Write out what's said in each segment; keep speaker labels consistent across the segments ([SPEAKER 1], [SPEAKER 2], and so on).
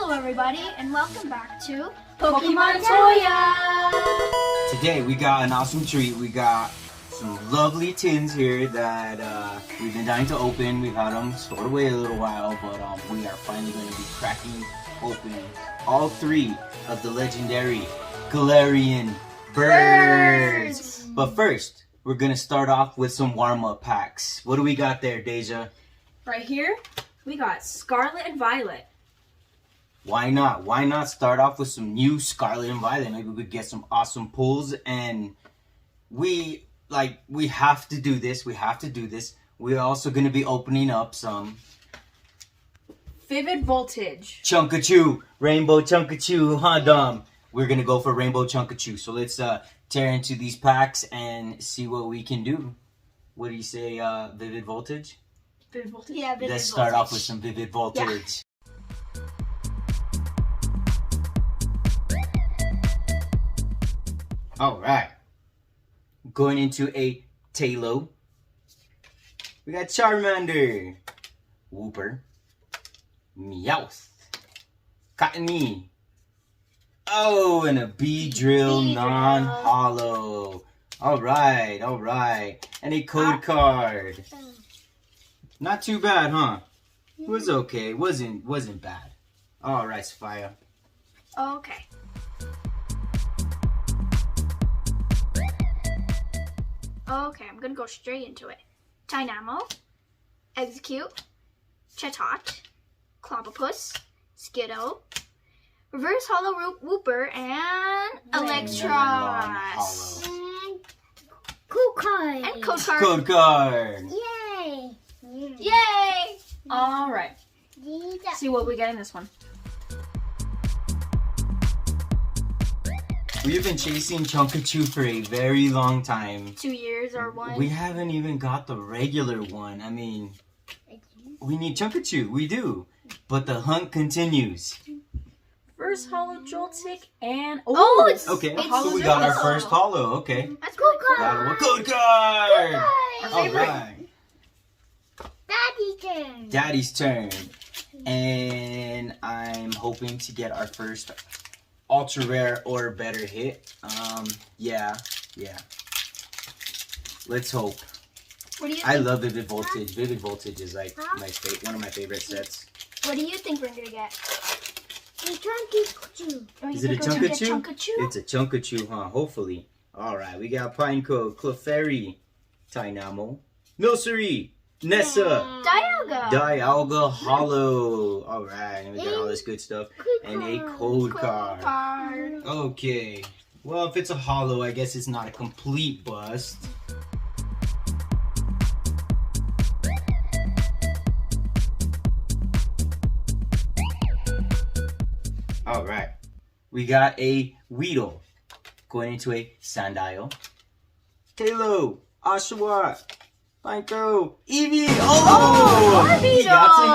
[SPEAKER 1] Hello everybody and welcome back to PokeMontoya!
[SPEAKER 2] Today we got an awesome treat. We got some lovely tins here that we've been dying to open. We've had them stored away a little while, but we are finally going to be cracking open all three of the legendary Galarian birds. But first, we're going to start off with some warm-up packs. What do we got there, Deja?
[SPEAKER 3] Right here, we got Scarlet and Violet.
[SPEAKER 2] Why not? Why not start off with some new Scarlet and Violet? Maybe we could get some awesome pulls, and we have to do this. We have to do this. We're also going to be opening up some
[SPEAKER 3] Vivid Voltage.
[SPEAKER 2] Chunkachu, Rainbow Chunkachu, huh, Dom? We're going to go for Rainbow Chunkachu. So let's tear into these packs and see what we can do. What do you say, Vivid Voltage?
[SPEAKER 3] Vivid Voltage?
[SPEAKER 1] Yeah, Vivid
[SPEAKER 2] Let's start off with some Vivid Voltage. All right. Going into a Talo. We got Charmander, Wooper, Meowth, Cottony. Oh, and a Beedrill non-hollow. All right, all right. And a code card. Not too bad, huh? It was okay. Wasn't bad. All right, Sophia.
[SPEAKER 1] Okay. Okay, I'm gonna go straight into it. Dynamo, Execute, Chatot, Clobbopus, Skiddo, Reverse Hollow Wooper, and Electros.
[SPEAKER 4] Cool card.
[SPEAKER 1] And code card.
[SPEAKER 2] Code card.
[SPEAKER 4] Yay.
[SPEAKER 1] Yay!
[SPEAKER 3] All right. See what we get in this one.
[SPEAKER 2] We've been chasing Chunkachu for a very long time.
[SPEAKER 1] 2 years or one.
[SPEAKER 2] We haven't even got the regular one. I mean, we need Chunkachu. We do. But the hunt continues.
[SPEAKER 3] First Hollow Joltik and...
[SPEAKER 1] Oh, it's...
[SPEAKER 2] Okay,
[SPEAKER 1] it's
[SPEAKER 2] so we got our
[SPEAKER 1] Zillow.
[SPEAKER 2] first hollow. Okay.
[SPEAKER 1] That's cool card.
[SPEAKER 2] Got a code card.
[SPEAKER 1] Our
[SPEAKER 2] All
[SPEAKER 1] favorite.
[SPEAKER 2] right.
[SPEAKER 4] Daddy's turn.
[SPEAKER 2] Daddy's turn. And I'm hoping to get our first ultra rare or better hit. Yeah. Let's hope.
[SPEAKER 1] What do you
[SPEAKER 2] I
[SPEAKER 1] think?
[SPEAKER 2] love Vivid Voltage. Vivid Voltage is like one of my favorite sets.
[SPEAKER 1] What do you think we're gonna get?
[SPEAKER 4] Chunkachu.
[SPEAKER 1] Oh, you
[SPEAKER 2] Is it a
[SPEAKER 1] think we're gonna get
[SPEAKER 2] Chunkachu? It's a Chunkachu, huh? Hopefully. Alright, we got Pineco, Clefairy, Dynamo, Milcery, Nessa,
[SPEAKER 1] Dialga.
[SPEAKER 2] Dialga Hollow. Alright, and we got all this good stuff. And a code card. Okay. Well, if it's a hollow, I guess it's not a complete bust. Alright. We got a Weedle going into a Sandile. Talo, Oshawott, Pineco, Eevee. Oh! He got an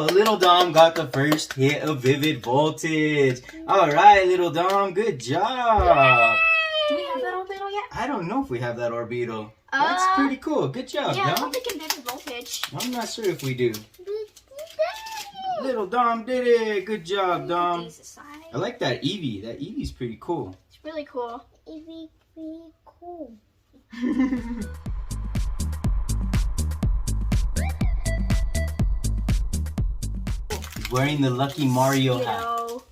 [SPEAKER 2] Orbeetle. Little Dom got the first hit of Vivid Voltage. Alright, Little Dom, good job.
[SPEAKER 3] Do we have that Orbital yet?
[SPEAKER 2] I don't know if we have that Orbeetle. That's pretty cool. Good job,
[SPEAKER 1] Yeah, I
[SPEAKER 2] Dom.
[SPEAKER 1] don't think in Vivid Voltage.
[SPEAKER 2] I'm not sure if we do. Little Dom did it. Good job, Dom.
[SPEAKER 1] These aside.
[SPEAKER 2] I like that Eevee. That Eevee's pretty cool.
[SPEAKER 1] It's really cool.
[SPEAKER 4] It'd be really cool.
[SPEAKER 2] He's wearing the Lucky Mario hat.
[SPEAKER 1] Skiddo,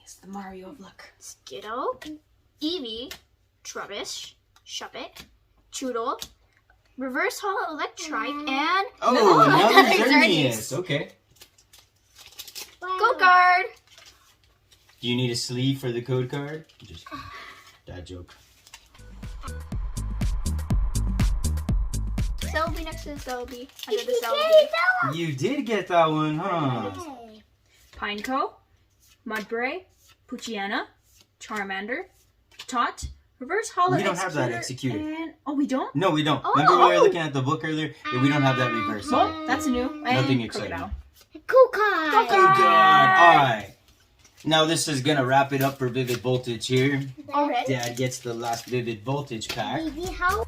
[SPEAKER 3] It's the Mario of Luck.
[SPEAKER 1] Skiddo, Eevee, Trubbish, Shuppet, Choodle, Reverse Hollow Electrike, and
[SPEAKER 2] Oh, another
[SPEAKER 1] Xerneas.
[SPEAKER 2] Xerneas. Okay.
[SPEAKER 1] Go guard.
[SPEAKER 2] Do you need a sleeve for the code card? Just that joke.
[SPEAKER 1] Celebi next to the Celebi. Under the Celebi.
[SPEAKER 2] You did get that one, huh?
[SPEAKER 3] Pineco, Mudbray, Poochyena, Charmander, Tot, Reverse Hollow
[SPEAKER 2] We don't have that
[SPEAKER 3] Executor,
[SPEAKER 2] executed.
[SPEAKER 3] And... Oh, we don't?
[SPEAKER 2] No, we don't.
[SPEAKER 1] Oh.
[SPEAKER 2] Remember when we were looking at the book earlier? Yeah, we don't have that reverse.
[SPEAKER 3] Well, that's new.
[SPEAKER 2] Nothing
[SPEAKER 3] And
[SPEAKER 2] exciting.
[SPEAKER 3] Crocodile.
[SPEAKER 4] Cool card.
[SPEAKER 2] Oh, God. Alright. Now this is going to wrap it up for Vivid Voltage here.
[SPEAKER 1] Already?
[SPEAKER 2] Dad gets the last Vivid Voltage pack.
[SPEAKER 4] Baby, how?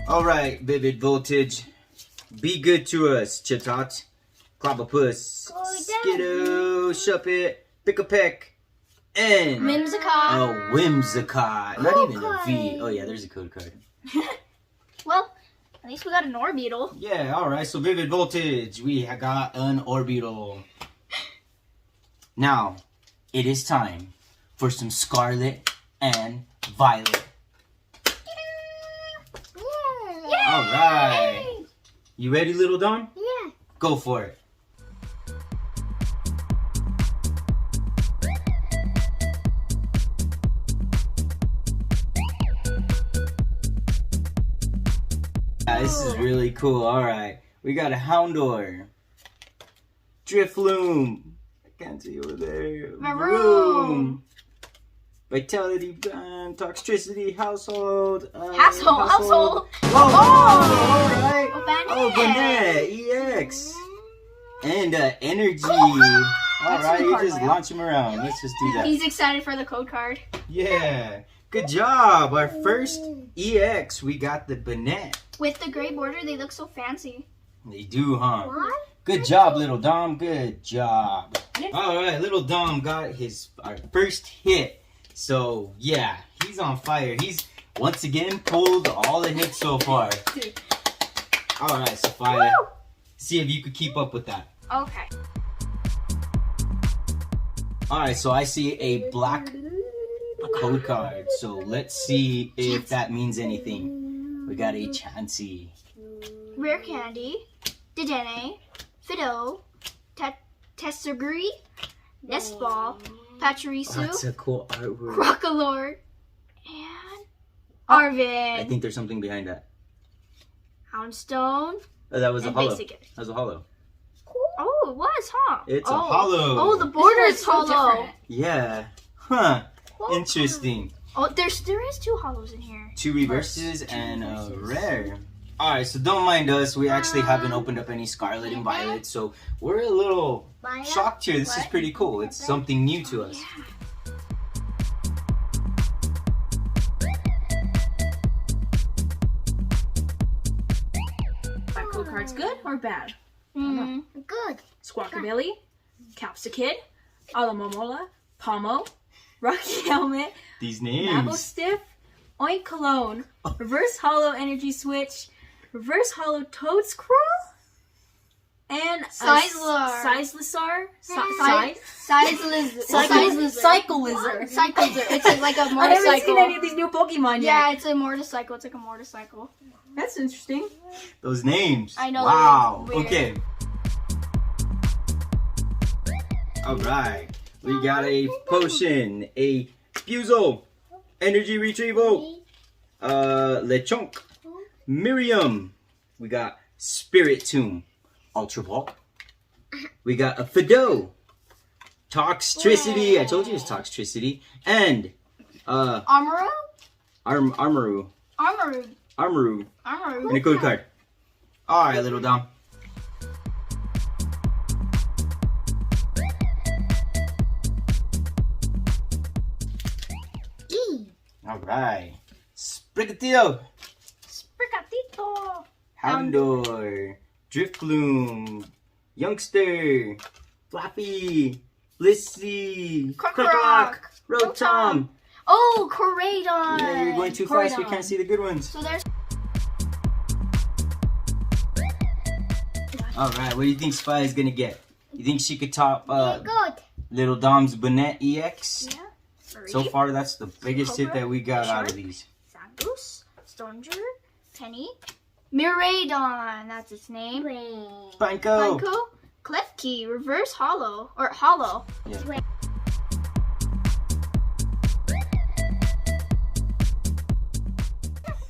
[SPEAKER 2] Alright, Vivid Voltage. Be good to us, Chatot. Clobbopus, Skidoo, Shuppet, Pick-a-Peck, and
[SPEAKER 1] Whimsicott.
[SPEAKER 2] a Whimsicott. Not even a V. Oh yeah, there's a code card.
[SPEAKER 1] Well, at least we got an Orbeetle.
[SPEAKER 2] Yeah, alright, so Vivid Voltage, we got an Orbeetle. Now, it is time for some Scarlet and Violet. Alright. You ready, little Dom?
[SPEAKER 4] Yeah.
[SPEAKER 2] Go for it. This is really cool. Alright. We got a Houndour. Drifloon. I can't see over there.
[SPEAKER 1] Maroon.
[SPEAKER 2] Vitality Band. Toxtricity. Household.
[SPEAKER 1] Household.
[SPEAKER 2] Oh! Alright.
[SPEAKER 1] Oh,
[SPEAKER 2] Banette. EX. And Energy.
[SPEAKER 3] That's
[SPEAKER 2] Alright,
[SPEAKER 3] a
[SPEAKER 2] you
[SPEAKER 3] card
[SPEAKER 2] just
[SPEAKER 3] layout.
[SPEAKER 2] launch him around. Let's just do that.
[SPEAKER 1] He's excited for the code card.
[SPEAKER 2] Yeah. Good job. Our first EX. We got the Banette.
[SPEAKER 1] With the gray border, they look so fancy.
[SPEAKER 2] They do, huh?
[SPEAKER 4] What?
[SPEAKER 2] Good job, little Dom. Good job. All right, little Dom got our first hit. So, yeah, he's on fire. He's, once again, pulled all the hits so far. All right, Sophia. See if you could keep up with that.
[SPEAKER 1] Okay.
[SPEAKER 2] All right, so I see a black code card. So let's see if that means anything. We got a Chansey.
[SPEAKER 1] Rare Candy, Dedenne, Fido, Tessergri, Nestball, Pachirisu,
[SPEAKER 2] That's a cool artwork.
[SPEAKER 1] Crocalord, and Arvid.
[SPEAKER 2] I think there's something behind that.
[SPEAKER 1] Houndstone,
[SPEAKER 2] Oh, that was a
[SPEAKER 1] and
[SPEAKER 2] hollow.
[SPEAKER 1] Basic.
[SPEAKER 2] That was a hollow.
[SPEAKER 1] Oh, it was, huh?
[SPEAKER 2] It's a
[SPEAKER 1] Oh.
[SPEAKER 2] hollow.
[SPEAKER 1] Oh, the border
[SPEAKER 3] This
[SPEAKER 1] is
[SPEAKER 3] one's so
[SPEAKER 1] hollow.
[SPEAKER 3] different.
[SPEAKER 2] Yeah. Huh. Interesting.
[SPEAKER 1] Oh, there is 2 hollows in here.
[SPEAKER 2] 2 reverses and a rare. Alright, so don't mind us. We actually haven't opened up any Scarlet and Violet, so we're a little shocked here. This is pretty cool. It's something new to us.
[SPEAKER 3] My code card's good or bad?
[SPEAKER 4] Good.
[SPEAKER 3] Squawkabilly, Capsicid, Alamomola, Pomo, Rocky Helmet,
[SPEAKER 2] These
[SPEAKER 3] Mabo
[SPEAKER 2] names.
[SPEAKER 3] Stiff, Oink Cologne, Reverse Hollow Energy Switch, Reverse Hollow Toad Scroll, and
[SPEAKER 1] Sizelisar.
[SPEAKER 3] Size
[SPEAKER 1] Lizard.
[SPEAKER 3] Cycle Lizard.
[SPEAKER 1] Cycle Lizard. It's like a
[SPEAKER 3] I haven't seen
[SPEAKER 1] motorcycle.
[SPEAKER 3] any of these new Pokemon yet.
[SPEAKER 1] Yeah, it's a motorcycle. It's like a motorcycle.
[SPEAKER 3] That's interesting.
[SPEAKER 2] Those names.
[SPEAKER 1] I know,
[SPEAKER 2] Wow.
[SPEAKER 1] they're weird.
[SPEAKER 2] Okay. Alright. We got a potion, a Fusel, Energy Retrieval, Lechonk, Miriam. We got Spirit Tomb, Ultra Ball. We got a Fido, Toxtricity. I told you it's Toxtricity. And
[SPEAKER 1] Armoro?
[SPEAKER 2] Armaru. And a code card. Alright, little Dom.
[SPEAKER 4] E.
[SPEAKER 2] Alright. Sprigatito.
[SPEAKER 1] Spricatito.
[SPEAKER 2] Houndour. Drifloon. Youngster. Flappy. Blissey.
[SPEAKER 1] Krokorok.
[SPEAKER 2] Rotom.
[SPEAKER 1] Oh, Coradon.
[SPEAKER 2] Yeah, you're going too fast. We
[SPEAKER 1] Coradon.
[SPEAKER 2] can't see the good ones.
[SPEAKER 1] So there's.
[SPEAKER 2] Alright, what do you think Spy is going to get? You think she could top
[SPEAKER 4] Good.
[SPEAKER 2] Little Dom's Banette EX?
[SPEAKER 1] Yeah.
[SPEAKER 2] So far, that's the biggest hit that we got out of these.
[SPEAKER 1] Zapdos, Stonger, Penny, Miraidon, that's its name.
[SPEAKER 2] Panko.
[SPEAKER 1] Panko, Klefki, Reverse Hollow, or Hollow.
[SPEAKER 2] Yeah.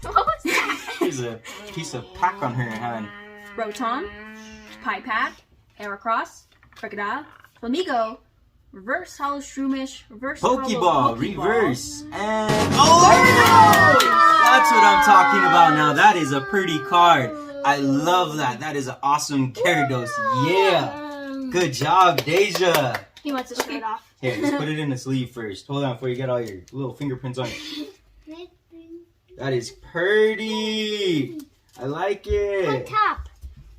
[SPEAKER 1] What was that?
[SPEAKER 2] There's a piece of pack on her hand.
[SPEAKER 3] Rotom, Pipat, Heracross, Crocodile, Flamigo, Reverse Hollow Shroomish, Reverse
[SPEAKER 2] Pokeball,
[SPEAKER 3] Hollow Pokeball.
[SPEAKER 2] reverse, and oh! That's what I'm talking about now. That is a pretty card. I love that. That is an awesome Gyarados. Yeah. Good job, Deja.
[SPEAKER 1] He wants his shirt off.
[SPEAKER 2] Here, let's put it in the sleeve first. Hold on before you get all your little fingerprints on it. That is pretty. I like
[SPEAKER 4] On
[SPEAKER 2] it.
[SPEAKER 4] top.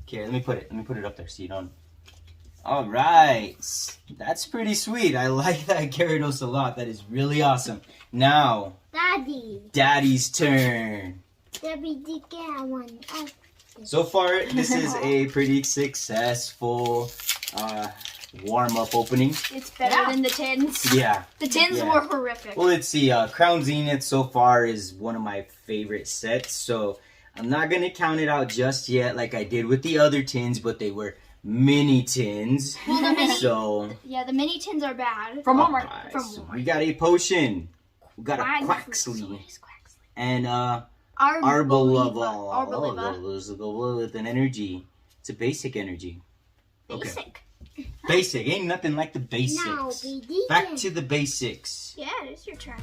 [SPEAKER 2] Okay, let me put it up there so you don't. All right. That's pretty sweet. I like that Gyarados a lot. That is really awesome. Now,
[SPEAKER 4] Daddy.
[SPEAKER 2] Daddy's turn.
[SPEAKER 4] Daddy, get one. Oh.
[SPEAKER 2] So far, this is a pretty successful warm-up opening.
[SPEAKER 3] It's better than the tins.
[SPEAKER 2] Yeah.
[SPEAKER 3] The tins
[SPEAKER 2] Yeah.
[SPEAKER 3] were horrific.
[SPEAKER 2] Well, let's see. Crown Zenith so far is one of my favorite sets, so I'm not going to count it out just yet like I did with the other tins, but they were mini tins.
[SPEAKER 3] Well, the mini,
[SPEAKER 2] So,
[SPEAKER 3] yeah, the mini tins are bad.
[SPEAKER 1] From Walmart.
[SPEAKER 2] alright,
[SPEAKER 3] From
[SPEAKER 2] so
[SPEAKER 3] Walmart.
[SPEAKER 2] we got a potion. We got a
[SPEAKER 3] Mine
[SPEAKER 2] Quaxley.
[SPEAKER 3] is Quaxley.
[SPEAKER 2] And
[SPEAKER 3] Arboliva.
[SPEAKER 2] with an energy. It's a basic energy. Okay.
[SPEAKER 3] Basic.
[SPEAKER 2] Basic. Ain't nothing like the basics.
[SPEAKER 4] Now, baby.
[SPEAKER 2] Back to the basics.
[SPEAKER 3] Yeah, it is your turn.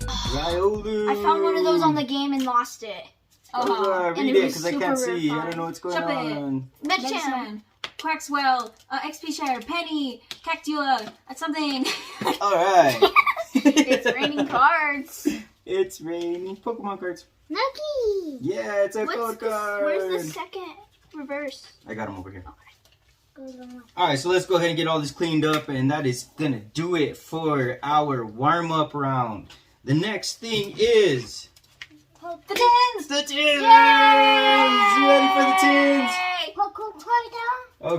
[SPEAKER 2] Riolu.
[SPEAKER 3] I found one of those on the game and lost it.
[SPEAKER 2] Read
[SPEAKER 3] And
[SPEAKER 2] it
[SPEAKER 3] it was
[SPEAKER 2] because I
[SPEAKER 3] super
[SPEAKER 2] can't see. I
[SPEAKER 3] fun.
[SPEAKER 2] don't know what's going
[SPEAKER 1] Jump it.
[SPEAKER 2] on.
[SPEAKER 3] Medicham.
[SPEAKER 1] Medicham, Quaxwell, XP Share, Penny, Cactua, something.
[SPEAKER 2] Alright.
[SPEAKER 3] It's raining cards.
[SPEAKER 2] It's raining Pokemon cards.
[SPEAKER 4] Nucky.
[SPEAKER 2] Yeah, it's a code card.
[SPEAKER 3] Where's the second reverse?
[SPEAKER 2] I got them over here.
[SPEAKER 4] Go on.
[SPEAKER 2] Alright, so let's go ahead and get all this cleaned up, and that is gonna do it for our warm-up round. The next thing is
[SPEAKER 1] The tins!
[SPEAKER 2] the tins! You ready for the tins?
[SPEAKER 4] Pokemontoya.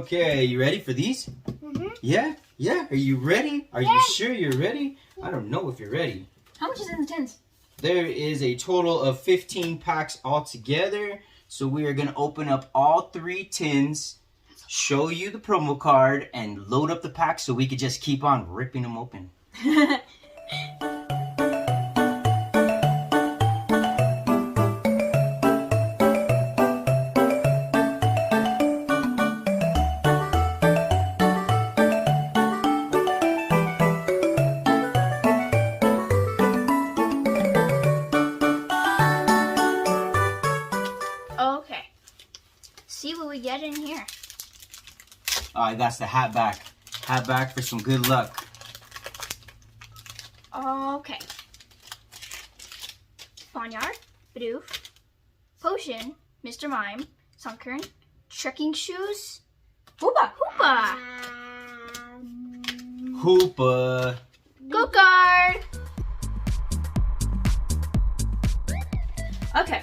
[SPEAKER 2] Okay, you ready for these?
[SPEAKER 4] Mm-hmm.
[SPEAKER 2] Yeah? Yeah? Are you ready? Are you sure you're ready? I don't know if you're ready.
[SPEAKER 1] How much is in the tins?
[SPEAKER 2] There is a total of 15 packs altogether. So we are going to open up all 3 tins, show you the promo card, and load up the packs so we could just keep on ripping them open.
[SPEAKER 3] Okay. See what we get in here.
[SPEAKER 2] Alright, that's the hat back. Hat back for some good luck.
[SPEAKER 3] Okay. Barnyard, Bidoof, Potion, Mr. Mime, Sunkern, Trekking Shoes,
[SPEAKER 1] Hoopa!
[SPEAKER 3] Hoopa,
[SPEAKER 2] Hoopa.
[SPEAKER 3] Go Card.
[SPEAKER 1] Okay.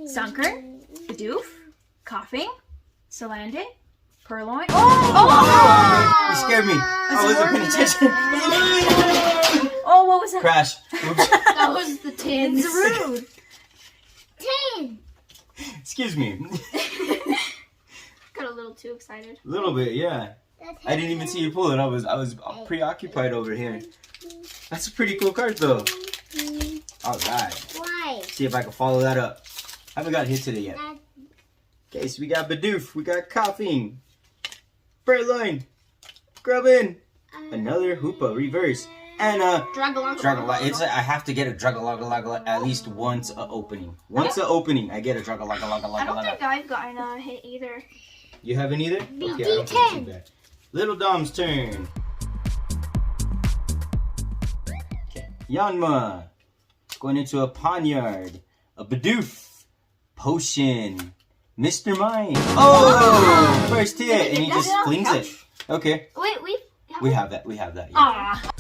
[SPEAKER 1] Sunkern, Bidoof, Coughing, Salandit, Purloin.
[SPEAKER 2] Oh! You scared me. I wasn't paying attention.
[SPEAKER 1] Oh, what was that?
[SPEAKER 2] Crash. Oops.
[SPEAKER 3] That was the tins.
[SPEAKER 1] It's rude.
[SPEAKER 4] 10.
[SPEAKER 2] Excuse me.
[SPEAKER 3] Got a little too excited.
[SPEAKER 2] A little bit, yeah. I didn't even see you pull it. I was preoccupied over here. That's a pretty cool card, though. All right.
[SPEAKER 4] Why?
[SPEAKER 2] See if I can follow that up. Haven't got hit today yet. Okay, so we got Bidoof, we got Coughing, Purloin, Grubbin, another Hoopa reverse, and Dragaloga. It's I have to get a Dragaloga at least once a opening. Once a opening, I get a
[SPEAKER 3] I don't think
[SPEAKER 2] Dragaloga.
[SPEAKER 3] I've gotten a hit either.
[SPEAKER 2] You haven't either? Okay, I don't feel too bad. Little Dom's turn. Okay, Yanma going into a Ponyard, a Bidoof, Potion, Mr. Mime. Oh, first hit, and he just flings it. Okay,
[SPEAKER 3] Wait,
[SPEAKER 2] we have that. Yeah.
[SPEAKER 1] Ah.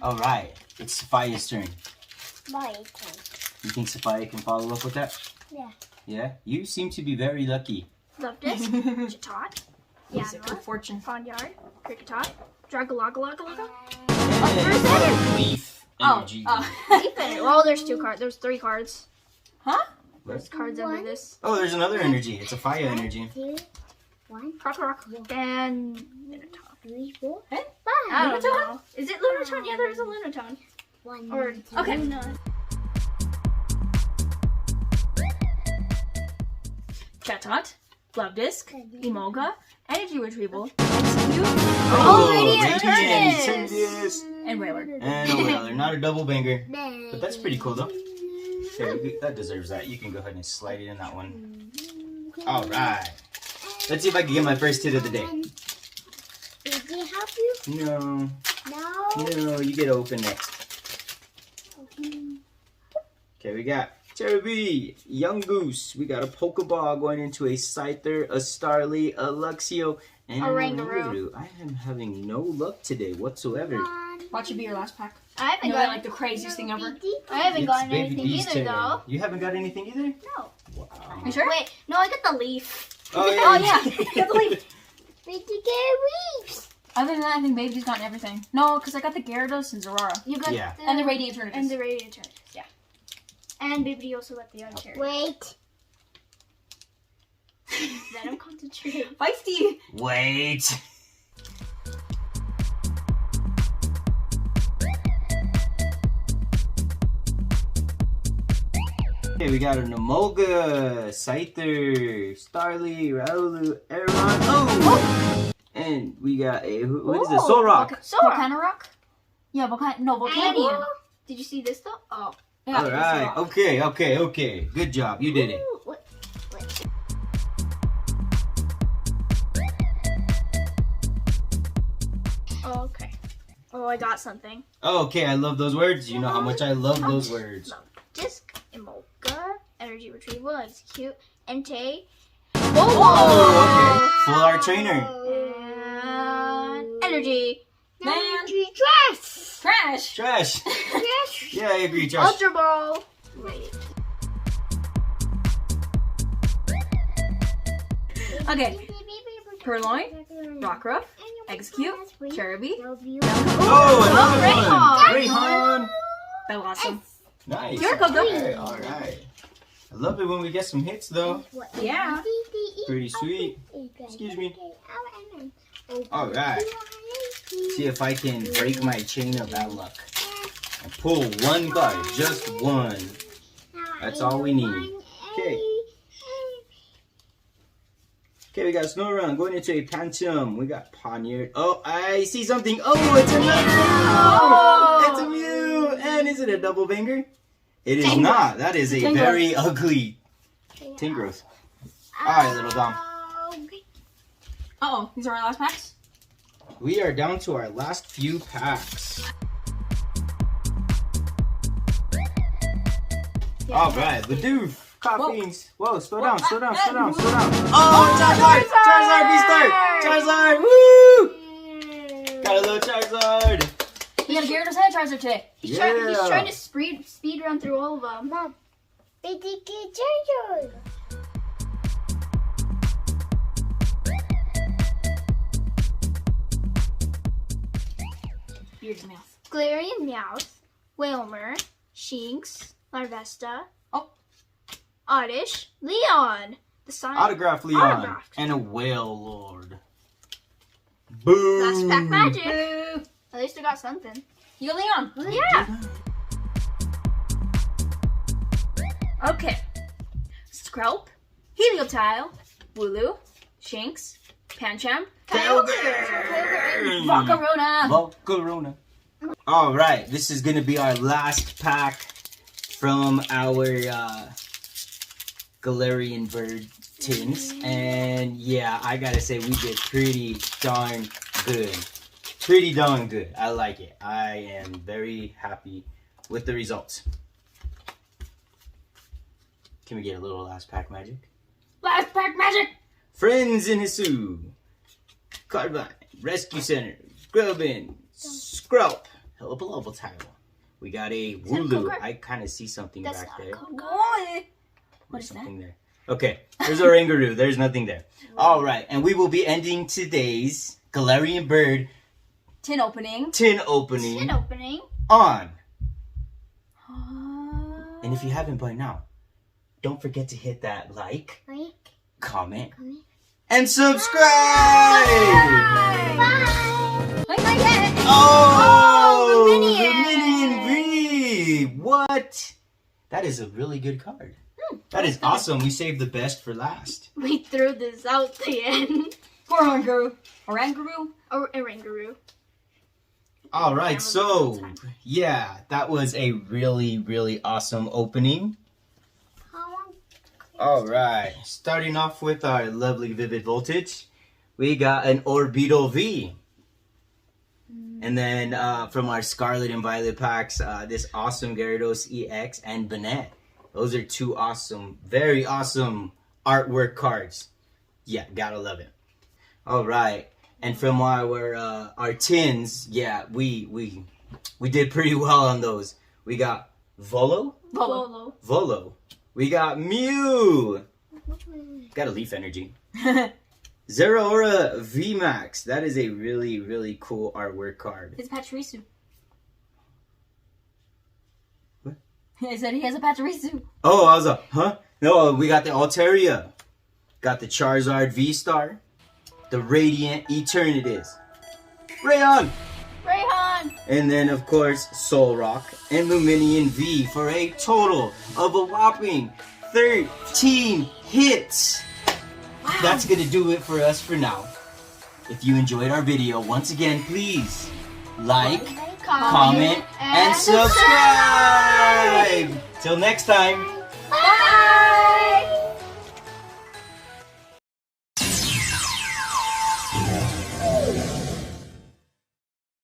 [SPEAKER 2] All right, it's Sophia's turn.
[SPEAKER 4] Bye.
[SPEAKER 2] You think Sophia can follow up with that?
[SPEAKER 4] Yeah.
[SPEAKER 2] Yeah? You seem to be very lucky.
[SPEAKER 3] Love this. Chatot,
[SPEAKER 1] Basic
[SPEAKER 3] Yanma,
[SPEAKER 1] good fortune.
[SPEAKER 3] Ponyard, Kricketot, Dragaloga.
[SPEAKER 2] Leaf
[SPEAKER 1] Oh,
[SPEAKER 2] energy.
[SPEAKER 3] Well, there's 2 cards. There's 3 cards.
[SPEAKER 1] Huh?
[SPEAKER 3] There's cards under this.
[SPEAKER 2] Oh, there's another energy. It's a fire energy.
[SPEAKER 4] 2, 1,
[SPEAKER 3] Croc, and Lunatone.
[SPEAKER 4] 3, 4,
[SPEAKER 1] Hey?
[SPEAKER 4] 5.
[SPEAKER 3] I don't know. Is it Lunatone? Yeah, there's a Lunatone.
[SPEAKER 4] 1,
[SPEAKER 3] Or,
[SPEAKER 4] 2,
[SPEAKER 1] Okay.
[SPEAKER 3] Luna.
[SPEAKER 1] Chatot, Glove Disc, Emolga, Energy Retrieval,
[SPEAKER 3] Oh, Radiant
[SPEAKER 2] Radiant
[SPEAKER 3] Furnace.
[SPEAKER 1] and Whaler.
[SPEAKER 2] And a Whaler. Not a double banger.
[SPEAKER 4] But
[SPEAKER 2] But that's pretty cool, though. Okay, that deserves that. You can go ahead and slide it in that one. All right. Let's see if I can get my first hit of the day.
[SPEAKER 4] you?
[SPEAKER 2] No.
[SPEAKER 4] No.
[SPEAKER 2] No, you get to open next. Okay, we got Cherubi, Young Goose. We got a Pokeball going into a Scyther, a Starly, a Luxio, and
[SPEAKER 1] A
[SPEAKER 2] a
[SPEAKER 1] Rangaroo.
[SPEAKER 2] Rangaroo. I am having no luck today whatsoever.
[SPEAKER 3] Watch it be your last pack.
[SPEAKER 1] I haven't
[SPEAKER 3] You know,
[SPEAKER 1] got
[SPEAKER 3] like the craziest thing ever.
[SPEAKER 1] I haven't
[SPEAKER 2] It's
[SPEAKER 1] gotten
[SPEAKER 2] Baby
[SPEAKER 1] anything
[SPEAKER 2] D's
[SPEAKER 1] either
[SPEAKER 2] turn.
[SPEAKER 1] though.
[SPEAKER 2] You haven't got anything either?
[SPEAKER 1] No.
[SPEAKER 2] Wow.
[SPEAKER 3] You sure?
[SPEAKER 1] Wait, no, I got the leaf.
[SPEAKER 2] Oh, yeah.
[SPEAKER 3] Oh yeah, get the leaf.
[SPEAKER 4] Baby Gary's.
[SPEAKER 3] Other than that, I think Baby's gotten everything. No, because I got the Gyarados and Zorara.
[SPEAKER 1] You got
[SPEAKER 2] Yeah.
[SPEAKER 3] And the Radiant Eternatus.
[SPEAKER 1] and the Radiant Eternatus. Yeah. And Baby also got the Articuno.
[SPEAKER 4] Wait.
[SPEAKER 1] Venom concentrate.
[SPEAKER 3] Feisty.
[SPEAKER 2] Wait. Okay, we got a Namolga, Scyther, Starly, Raulu, Aeron. Oh! And we got a, what is this?
[SPEAKER 3] Ooh,
[SPEAKER 2] Solrock.
[SPEAKER 3] Volcanirock? Yeah, Volcanion.
[SPEAKER 1] Did you see this though? Oh.
[SPEAKER 3] Yeah,
[SPEAKER 2] All right.
[SPEAKER 3] Solrock.
[SPEAKER 2] Okay. Good job. You did it.
[SPEAKER 1] Ooh, what? Oh, okay. Oh, I got something.
[SPEAKER 2] Okay, I love those words. You know how much I love those words.
[SPEAKER 1] Disc, Emolga, Energy Retrieval, Execute, Entei.
[SPEAKER 2] Oh, okay. Full art trainer.
[SPEAKER 1] And Energy.
[SPEAKER 3] Man.
[SPEAKER 4] Energy dress.
[SPEAKER 3] Trash.
[SPEAKER 2] Trash.
[SPEAKER 4] Yes.
[SPEAKER 2] Yeah, I agree, Josh.
[SPEAKER 1] Ultra Ball. Wait.
[SPEAKER 3] Okay. Purloin, Rockruff, Execute, Cherubi.
[SPEAKER 2] Oh, another
[SPEAKER 1] Rayhan.
[SPEAKER 2] one. Rayhan.
[SPEAKER 3] That was awesome.
[SPEAKER 2] Nice.
[SPEAKER 3] Here it comes up.
[SPEAKER 2] Okay, all right. I love it when we get some hits, though.
[SPEAKER 3] Yeah.
[SPEAKER 2] Pretty sweet. Excuse me. All right. See if I can break my chain of bad luck and pull one card, just one. That's all we need. Okay. Okay, we got Snorunt going into a Pancham. We got Poniard. Oh, I see something. Oh, it's another Mew. It's a Mew. And is it a double banger? It is not. That is a
[SPEAKER 3] Tingrowth.
[SPEAKER 2] very ugly Tingrowth. All right, little Dom.
[SPEAKER 3] Uh-oh, these are our last packs?
[SPEAKER 2] We are down to our last few packs. All right, Bidoof, Coffees. Whoa, slow down. Oh, Charizard, Charizard, Woo! Got a little Charizard.
[SPEAKER 3] We got a Gyarados and a Charizard today.
[SPEAKER 1] He's trying to speed run through all of them.
[SPEAKER 4] Mom, baby Gary's.
[SPEAKER 3] Beard's mouth.
[SPEAKER 1] Galarian Meowth, Wailmer, Shinx, Larvesta, Oddish, Leon, the Sonic.
[SPEAKER 2] Autograph Leon
[SPEAKER 1] Autographed.
[SPEAKER 2] and a Whale Lord. Boom.
[SPEAKER 1] Last pack magic.
[SPEAKER 3] Boo.
[SPEAKER 1] At least I got something.
[SPEAKER 3] You got Leon.
[SPEAKER 1] Yeah.
[SPEAKER 3] Okay. Skrelp, Heliotile, Wooloo, Shinx, Pancham,
[SPEAKER 2] Kyogre.
[SPEAKER 3] Volcarona.
[SPEAKER 2] Volcarona. All right, this is gonna be our last pack from our Galarian bird tins, and yeah, I gotta say we did pretty darn good. Pretty darn good. I like it. I am very happy with the results. Can we get a little last pack magic?
[SPEAKER 3] Last pack magic.
[SPEAKER 2] Friends in Hisu, Cardline, Rescue Center, Scrubbin, Skrelp, Help a level title. We got a Wooloo. I kind of see something
[SPEAKER 1] That's
[SPEAKER 2] back
[SPEAKER 1] not
[SPEAKER 2] there.
[SPEAKER 1] Coco.
[SPEAKER 3] What
[SPEAKER 2] There's
[SPEAKER 3] is that?
[SPEAKER 2] something there. Okay, there's a Rangaroo. There's nothing there. All right, and we will be ending today's Galarian Bird
[SPEAKER 3] Tin opening.
[SPEAKER 2] tin opening
[SPEAKER 1] Tin opening.
[SPEAKER 2] on. And if you haven't by now, don't forget to hit that like, comment, and subscribe! Oh,
[SPEAKER 1] the
[SPEAKER 2] the
[SPEAKER 1] Minion.
[SPEAKER 2] Minion V! What? That is a really good card. That is awesome. We saved the best for last.
[SPEAKER 1] We threw this out the end.
[SPEAKER 3] Oranguru. Oranguru.
[SPEAKER 1] Or a Rangaroo.
[SPEAKER 2] All right, so yeah, that was a really, really awesome opening. All right, starting off with our lovely Vivid Voltage, we got an Orbeetle V. And then from our Scarlet and Violet packs, this awesome Gyarados EX and Banette. Those are two awesome, very awesome artwork cards. Yeah, gotta love it. All right, and from our tins, yeah, we did pretty well on those. We got Volo. We got Mew. Got a Leaf Energy. Zeraora VMAX. That is a really, really cool artwork card.
[SPEAKER 3] It's Pachirisu.
[SPEAKER 2] What?
[SPEAKER 3] I said he has a Pachirisu.
[SPEAKER 2] Oh, I was like, huh? No, we got the Altaria. Got the Charizard V-Star. The Radiant Eternatus. Rayon! And then, of course, Solrock and Luminion V for a total of a whopping 13 hits.
[SPEAKER 3] Wow.
[SPEAKER 2] That's going to do it for us for now. If you enjoyed our video, once again, please like, comment, and subscribe. Till next time.